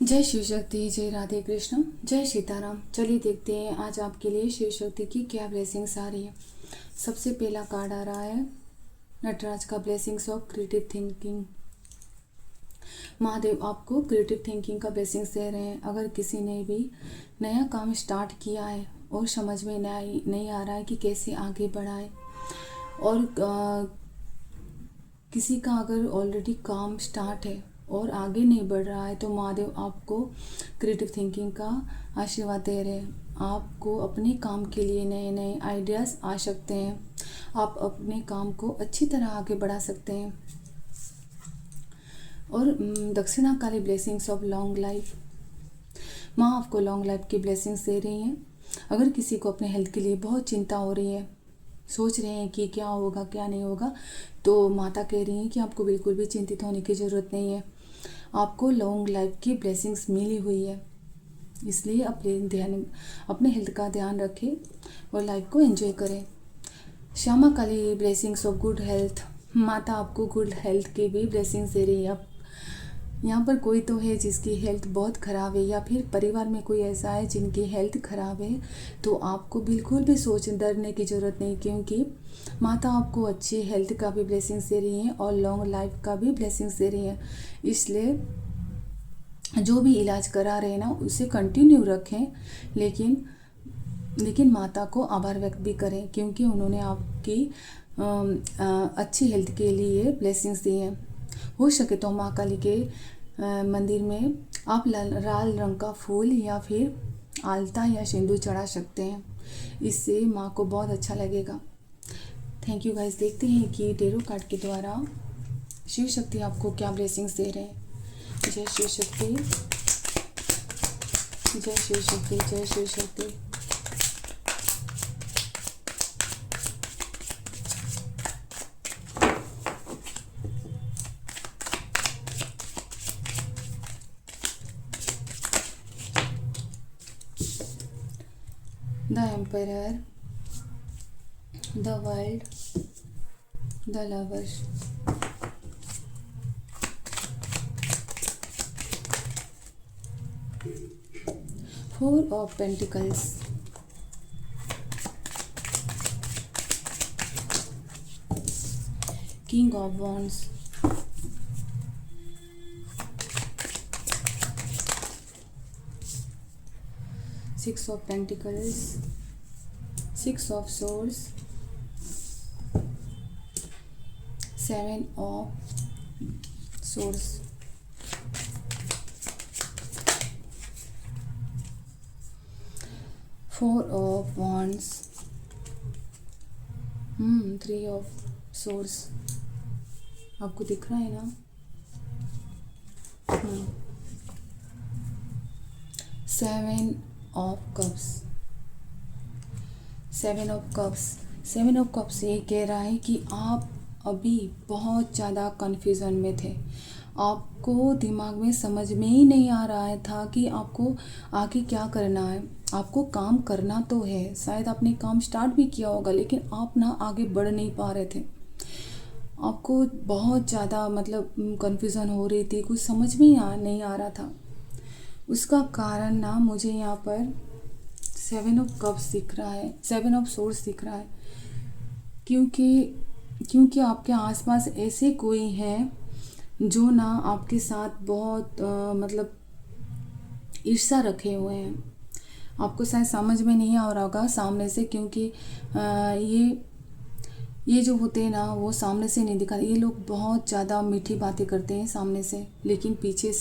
जय शिव शक्ति, जय राधे कृष्ण, जय सीताराम। चलिए देखते हैं आज आपके लिए शिव शक्ति की क्या ब्लेसिंग्स आ रही है। सबसे पहला कार्ड आ रहा है नटराज का blessings of creative thinking. Mahadev आपको क्रिएटिव थिंकिंग का ब्लेसिंग्स दे रहे हैं। अगर किसी ने भी नया काम स्टार्ट किया है और समझ में नहीं आ रहा है कि कैसे आगे बढ़ाए, और किसी का अगर ऑलरेडी काम स्टार्ट है और आगे नहीं बढ़ रहा है, तो महादेव आपको क्रिएटिव थिंकिंग का आशीर्वाद दे रहे हैं। आपको अपने काम के लिए नए नए आइडियाज़ आ सकते हैं। आप अपने काम को अच्छी तरह आगे बढ़ा सकते हैं। और दक्षिणा काली ब्लेसिंग्स ऑफ लॉन्ग लाइफ। माँ आपको लॉन्ग लाइफ की ब्लेसिंग्स दे रही हैं। अगर किसी को अपने हेल्थ के लिए बहुत चिंता हो रही है, सोच रहे हैं कि क्या होगा क्या नहीं होगा, तो माता कह रही हैं कि आपको बिल्कुल भी चिंतित होने की ज़रूरत नहीं है। आपको लॉन्ग लाइफ की ब्लेसिंग्स मिली हुई है, इसलिए अपने हेल्थ का ध्यान रखें और लाइफ को एंजॉय करें। श्यामा काली ब्लेसिंग्स ऑफ गुड हेल्थ। माता आपको गुड हेल्थ की भी ब्लेसिंग्स दे रही है। अब यहाँ पर कोई तो है जिसकी हेल्थ बहुत ख़राब है, या फिर परिवार में कोई ऐसा है जिनकी हेल्थ ख़राब है, तो आपको बिल्कुल भी डरने की ज़रूरत नहीं, क्योंकि माता आपको अच्छी हेल्थ का भी ब्लेसिंग्स दे रही हैं और लॉन्ग लाइफ का भी ब्लेसिंग्स दे रही हैं। इसलिए जो भी इलाज करा रहे हैं ना, उसे कंटिन्यू रखें, लेकिन माता को आभार व्यक्त भी करें, क्योंकि उन्होंने आपकी अच्छी हेल्थ के लिए ब्लेसिंग्स दी हैं। हो सके तो माँ काली के मंदिर में आप लाल रंग का फूल या फिर आलता या सिंदूर चढ़ा सकते हैं। इससे माँ को बहुत अच्छा लगेगा। Thank you guys. देखते हैं कि टेरो कार्ड के द्वारा शिव शक्ति आपको क्या ब्लेसिंग्स दे रहे हैं। जय शिव शक्ति, जय शिव शक्ति, जय Shiv Shakti. The Emperor, the World, the Lovers. Four of Pentacles, King of Wands, Six of Pentacles, Six of Swords, Seven of Swords, Four of Wands, Three of Swords। आपको दिख रहा है ना? Seven of Cups, Seven of Cups, Seven of Cups ये कह रहा है कि आप अभी बहुत ज़्यादा कन्फ्यूज़न में थे। आपको दिमाग में समझ में ही नहीं आ रहा था कि आपको आगे क्या करना है। आपको काम करना तो है, शायद आपने काम स्टार्ट भी किया होगा, लेकिन आप ना आगे बढ़ नहीं पा रहे थे। आपको बहुत ज़्यादा कन्फ्यूज़न हो रही थी, कुछ समझ में ही नहीं आ रहा था। उसका कारण ना मुझे यहाँ पर सेवन ऑफ कप्स दिख रहा है, सेवन ऑफ सोर्स दिख रहा है, क्योंकि आपके आसपास ऐसे कोई हैं जो ना आपके साथ बहुत ईर्ष्या रखे हुए हैं। आपको शायद समझ में नहीं आ रहा होगा सामने से, क्योंकि ये जो होते हैं ना, वो सामने से नहीं दिखाते। ये लोग बहुत ज़्यादा मीठी बातें करते हैं सामने से, लेकिन पीछे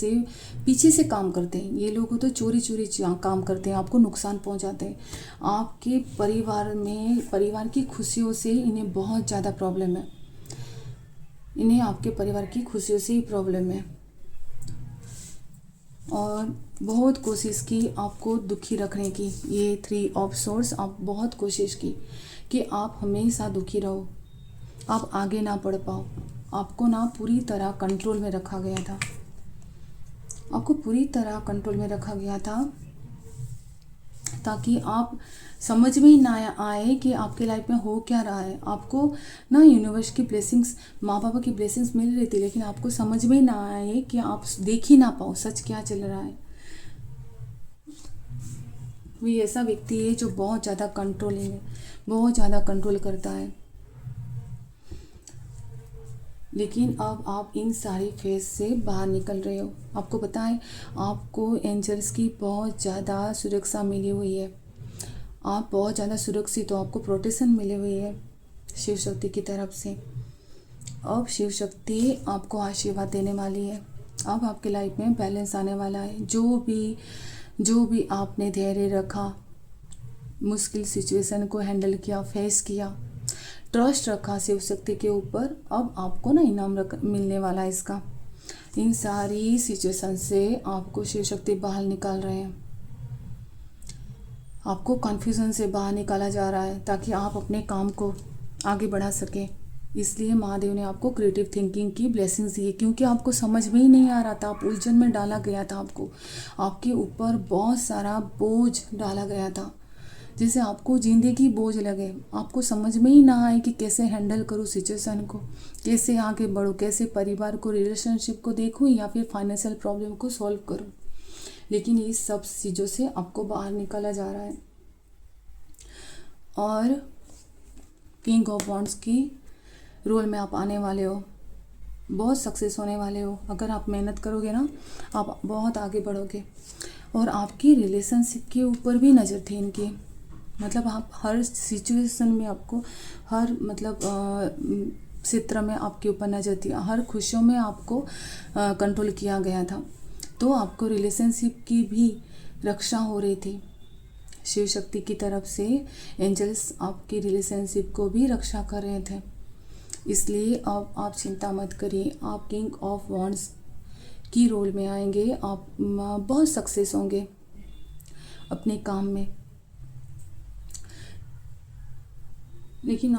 से काम करते हैं। ये लोग तो चोरी काम करते हैं, आपको नुकसान पहुंचाते हैं। आपके परिवार की खुशियों से इन्हें बहुत ज़्यादा प्रॉब्लम है। इन्हें आपके परिवार की खुशियों से ही प्रॉब्लम है, और बहुत कोशिश की आपको दुखी रखने की। ये थ्री ऑफ सोर्स, आप बहुत कोशिश की कि आप हमेशा दुखी रहो, आप आगे ना बढ़ पाओ। आपको ना पूरी तरह कंट्रोल में रखा गया था। आपको पूरी तरह कंट्रोल में रखा गया था ताकि आप समझ में ही ना आए कि आपके लाइफ में हो क्या रहा है। आपको ना यूनिवर्स की ब्लेसिंग्स, माँ बाबा की ब्लेसिंग्स मिल रही थी, लेकिन आपको समझ में ही ना आए कि आप देख ही ना पाओ सच क्या चल रहा है। कोई ऐसा व्यक्ति है जो बहुत ज़्यादा कंट्रोलिंग है, बहुत ज़्यादा कंट्रोल करता है। लेकिन अब आप इन सारी फेज से बाहर निकल रहे हो। आपको पता है, आपको एंजल्स की बहुत ज़्यादा सुरक्षा मिली हुई है। आप बहुत ज़्यादा सुरक्षित हो, आपको प्रोटेक्शन मिली हुई है शिव शक्ति की तरफ से। अब शिव शक्ति आपको आशीर्वाद देने वाली है। अब आपके लाइफ में बैलेंस आने वाला है। जो भी आपने धैर्य रखा, मुश्किल सिचुएशन को हैंडल किया, फेस किया, ट्रस्ट रखा शिव शक्ति के ऊपर, अब आपको ना इनाम मिलने वाला है इसका। इन सारी सिचुएशन से आपको शिव शक्ति बाहर निकाल रहे हैं। आपको कन्फ्यूज़न से बाहर निकाला जा रहा है ताकि आप अपने काम को आगे बढ़ा सकें। इसलिए महादेव ने आपको क्रिएटिव थिंकिंग की ब्लेसिंग्स दी है, क्योंकि आपको समझ में ही नहीं आ रहा था, आप उलझन में डाला गया था। आपके ऊपर बहुत सारा बोझ डाला गया था, जैसे आपको ज़िंदगी बोझ लगे। आपको समझ में ही ना आए कि कैसे हैंडल करूँ सिचुएशन को, कैसे आगे बढ़ूँ, कैसे परिवार को, रिलेशनशिप को देखूँ या फिर फाइनेंशियल प्रॉब्लम को सॉल्व करूँ। लेकिन ये सब चीज़ों से आपको बाहर निकाला जा रहा है। और किंग ऑफ वॉन्ड्स की रोल में आप आने वाले हो, बहुत सक्सेस होने वाले हो। अगर आप मेहनत करोगे ना, आप बहुत आगे बढ़ोगे। और आपकी रिलेशनशिप के ऊपर भी नज़र थी इनकी, मतलब आप हर सिचुएशन में, आपको हर क्षेत्र में आपके ऊपर नज़र थी, हर खुशियों में आपको कंट्रोल किया गया था। तो आपको रिलेशनशिप की भी रक्षा हो रही थी शिव शक्ति की तरफ से। एंजल्स आपकी रिलेशनशिप को भी रक्षा कर रहे थे। इसलिए अब आप चिंता मत करिए, आप किंग ऑफ वॉन्ड्स की रोल में आएंगे। आप बहुत सक्सेस होंगे अपने काम में। लेकिन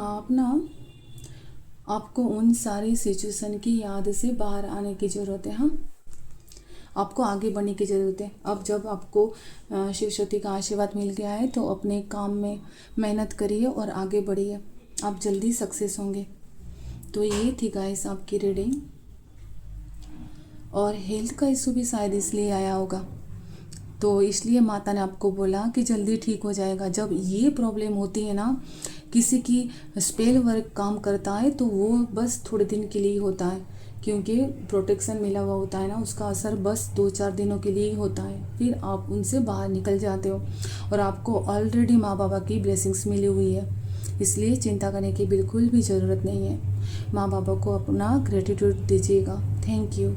आपको उन सारी सिचुएशन की याद से बाहर आने की ज़रूरत है। हाँ, आपको आगे बढ़ने की ज़रूरत है। अब जब आपको शिव शक्ति का आशीर्वाद मिल गया है तो अपने काम में मेहनत करिए और आगे बढ़िए, आप जल्दी सक्सेस होंगे। तो ये थी गाइस आपकी रीडिंग। और हेल्थ का इशू भी शायद इसलिए आया होगा, तो इसलिए माता ने आपको बोला कि जल्दी ठीक हो जाएगा। जब ये प्रॉब्लम होती है ना, किसी की स्पेल वर्क काम करता है तो वो बस थोड़े दिन के लिए होता है, क्योंकि प्रोटेक्शन मिला हुआ होता है ना, उसका असर बस 2-4 दिनों के लिए ही होता है। फिर आप उनसे बाहर निकल जाते हो और आपको ऑलरेडी माँ बाबा की ब्लेसिंग्स मिली हुई है। इसलिए चिंता करने की बिल्कुल भी ज़रूरत नहीं है। माँ बाबा को अपना ग्रेटिट्यूड दीजिएगा। Thank you.